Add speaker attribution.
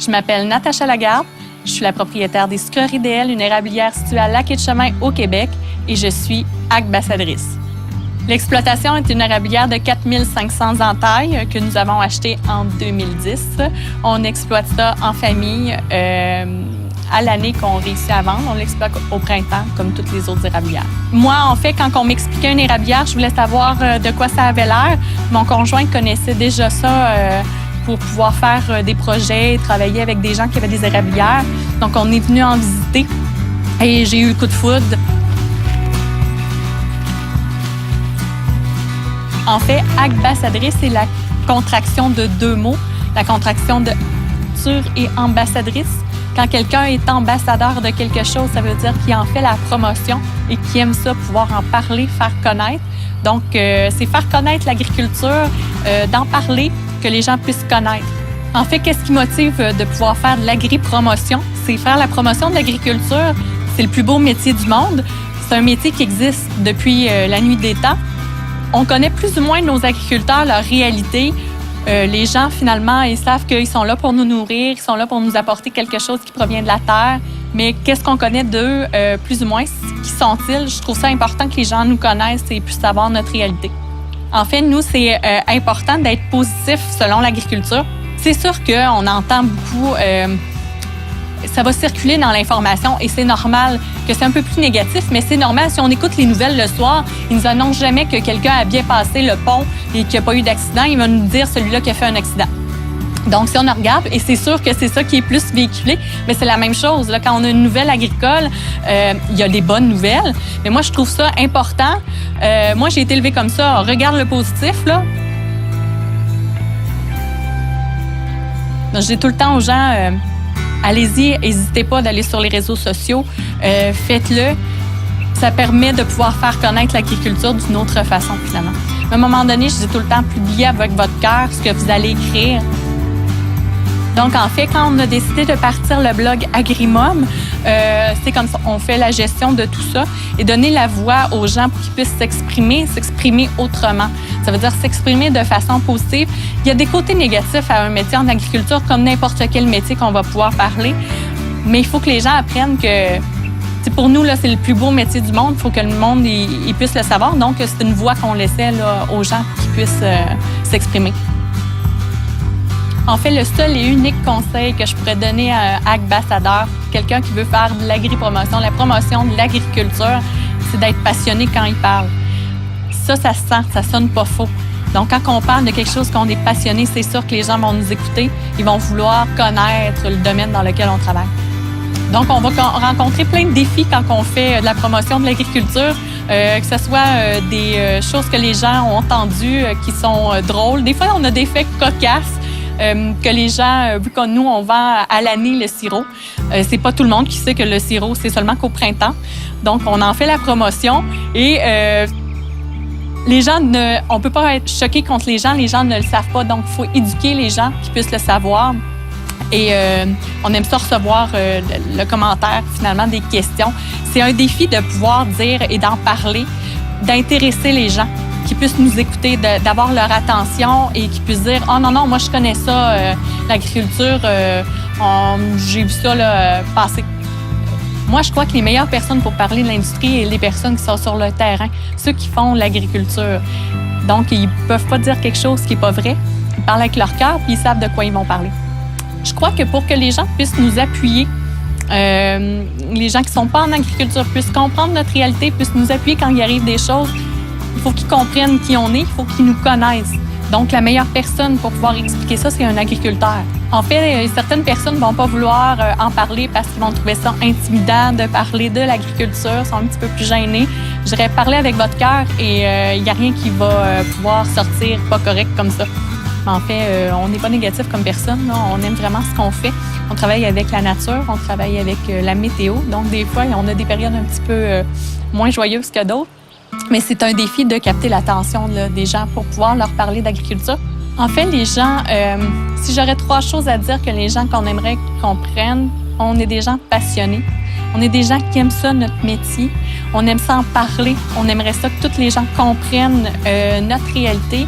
Speaker 1: Je m'appelle Natacha Lagarde. Je suis la propriétaire des Sucreries DL, une érablière située à Lac-et-Chemin au Québec, et je suis ambassadrice. L'exploitation est une érablière de 4500 entailles que nous avons achetée en 2010. On exploite ça en famille à l'année qu'on réussit à vendre. On l'exploite au printemps, comme toutes les autres érablières. Moi, en fait, quand on m'expliquait une érablière, je voulais savoir de quoi ça avait l'air. Mon conjoint connaissait déjà ça pour pouvoir faire des projets et travailler avec des gens qui avaient des érablières. Donc, on est venu en visiter et j'ai eu le coup de foudre. En fait, ambassadrice, c'est la contraction de deux mots. La contraction de culture et ambassadrice. Quand quelqu'un est ambassadeur de quelque chose, ça veut dire qu'il en fait la promotion et qu'il aime ça, pouvoir en parler, faire connaître. Donc, c'est faire connaître l'agriculture, d'en parler, que les gens puissent connaître. En fait, qu'est-ce qui motive de pouvoir faire de l'agri-promotion? C'est faire la promotion de l'agriculture. C'est le plus beau métier du monde. C'est un métier qui existe depuis la nuit des temps. On connaît plus ou moins nos agriculteurs, leur réalité. Les gens, finalement, ils savent qu'ils sont là pour nous nourrir, ils sont là pour nous apporter quelque chose qui provient de la terre. Mais qu'est-ce qu'on connaît d'eux, plus ou moins? Qui sont-ils? Je trouve ça important que les gens nous connaissent et puissent savoir notre réalité. En fait, nous, c'est important d'être positif selon l'agriculture. C'est sûr qu'on entend beaucoup, ça va circuler dans l'information et c'est normal que c'est un peu plus négatif, mais c'est normal. Si on écoute les nouvelles le soir, ils nous annoncent jamais que quelqu'un a bien passé le pont et qu'il n'y a pas eu d'accident. Ils vont nous dire celui-là qui a fait un accident. Donc, si on regarde, et c'est sûr que c'est ça qui est plus véhiculé, mais c'est la même chose. Là, quand on a une nouvelle agricole, il y a des bonnes nouvelles. Mais moi, je trouve ça important. Moi, j'ai été élevée comme ça. Regarde le positif, là. Donc, je dis tout le temps aux gens, allez-y, n'hésitez pas d'aller sur les réseaux sociaux. Faites-le. Ça permet de pouvoir faire connaître l'agriculture d'une autre façon, finalement. À un moment donné, je dis tout le temps, publiez avec votre cœur ce que vous allez écrire. Donc, en fait, quand on a décidé de partir le blog Agrimum, c'est comme ça, on fait la gestion de tout ça et donner la voix aux gens pour qu'ils puissent s'exprimer autrement. Ça veut dire s'exprimer de façon positive. Il y a des côtés négatifs à un métier en agriculture, comme n'importe quel métier qu'on va pouvoir parler, mais il faut que les gens apprennent que, pour nous, là, c'est le plus beau métier du monde. Il faut que le monde il puisse le savoir. Donc, c'est une voix qu'on laissait là, aux gens pour qu'ils puissent s'exprimer. En fait, le seul et unique conseil que je pourrais donner à un ambassadeur, quelqu'un qui veut faire de l'agri-promotion, la promotion de l'agriculture, c'est d'être passionné quand il parle. Ça se sent, ça sonne pas faux. Donc, quand on parle de quelque chose qu'on est passionné, c'est sûr que les gens vont nous écouter, ils vont vouloir connaître le domaine dans lequel on travaille. Donc, on va rencontrer plein de défis quand on fait de la promotion de l'agriculture, que ce soit des choses que les gens ont entendues qui sont drôles. Des fois, on a des faits cocasses. Que les gens, vu que nous, on vend à l'année le sirop, c'est pas tout le monde qui sait que le sirop, c'est seulement qu'au printemps. Donc, on en fait la promotion et les gens on peut pas être choqué contre les gens ne le savent pas. Donc, il faut éduquer les gens qui puissent le savoir. Et on aime ça recevoir le commentaire, finalement, des questions. C'est un défi de pouvoir dire et d'en parler, d'intéresser les gens, qui puissent nous écouter, d'avoir leur attention et qui puissent dire « Oh non, moi, je connais ça, l'agriculture, j'ai vu ça là, passer. » Moi, je crois que les meilleures personnes pour parler de l'industrie, sont les personnes qui sont sur le terrain, ceux qui font l'agriculture. Donc, ils ne peuvent pas dire quelque chose qui n'est pas vrai. Ils parlent avec leur cœur puis ils savent de quoi ils vont parler. Je crois que pour que les gens puissent nous appuyer, les gens qui ne sont pas en agriculture puissent comprendre notre réalité, puissent nous appuyer quand il arrive des choses, il faut qu'ils comprennent qui on est, il faut qu'ils nous connaissent. Donc, la meilleure personne pour pouvoir expliquer ça, c'est un agriculteur. En fait, certaines personnes ne vont pas vouloir en parler parce qu'ils vont trouver ça intimidant de parler de l'agriculture, sont un petit peu plus gênés. Je dirais, parlez avec votre cœur et il n'y a rien qui va pouvoir sortir pas correct comme ça. En fait, on n'est pas négatif comme personne. Là. On aime vraiment ce qu'on fait. On travaille avec la nature, on travaille avec la météo. Donc, des fois, on a des périodes un petit peu moins joyeuses que d'autres. Mais c'est un défi de capter l'attention des gens pour pouvoir leur parler d'agriculture. En fait, les gens, si j'aurais 3 choses à dire que les gens qu'on aimerait comprennent, on est des gens passionnés. On est des gens qui aiment ça, notre métier. On aime ça en parler. On aimerait ça que tous les gens comprennent notre réalité,